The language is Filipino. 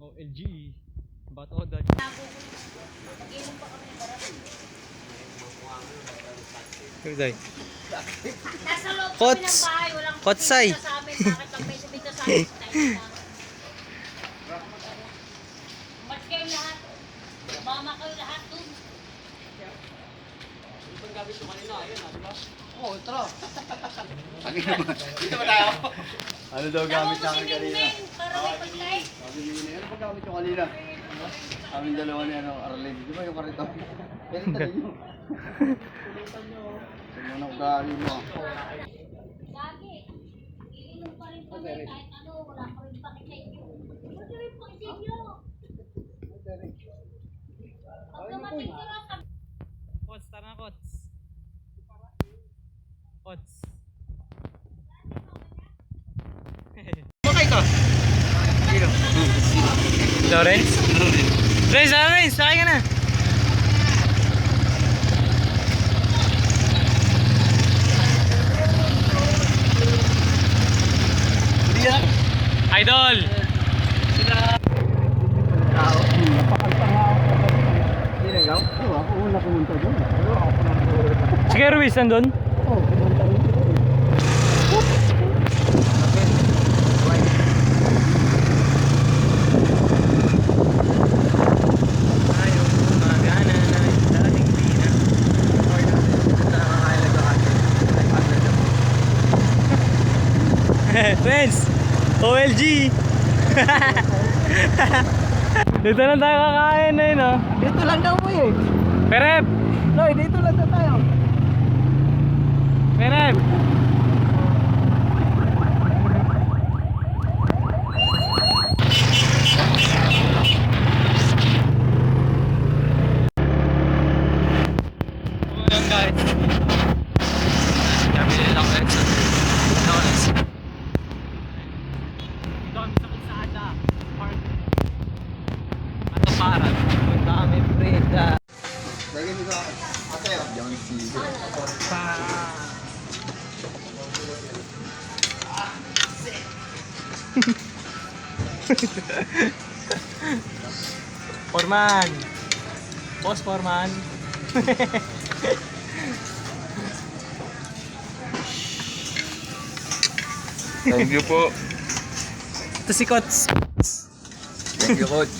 OLG. Bato dad. Nasa loob kami ng Kots. bahay, walang Kotsay. pumunta sa amin. Bakit ang may sumita sa amin? Ba't kayo lahat? Mama kayo lahat dun. Oo, tara. Dito ba tayo? Ano daw gamit Tawag mo namin si kanina? Mingming para may pagkain. Sabi niya, ano pa gamit yung kanina? Aming dalawa ni Arlene. Di ba yung karito? Pero tali nyo. Sino na ugali mo? Lagi. Iinom pa rin kami kahit ano. Wala pa rin pakit sa inyo. Wala rin pakit sa inyo. Pag dumating sila sa... Kots, tara na Kots. Kots. Bakay ka? Sino? Lawrence? Lawrence, sakay ka na. Hindi yan. Idol! Tao. Napakalpa nga ako. Sino ikaw? Oo, ako una pumunta doon. Sige Ruiz, nandun? Oo, pumunta rin dito. Ayaw gumagana na dating pina. Friends, OLG! Dito lang tayo kakain na yun, oh. Dito lang daw po eh. Perep! Loy, dito lang daw tayo. Perep! Ayan guys. Kabili lang guys. Lawrence. Dito kami sa Kalsada Park. Mataparan. Punta kami Freda. Lagi mo sa ate. Yung sige. Forman. Boss Forman. Thank you po. Ito si Kots. Thank you, coach.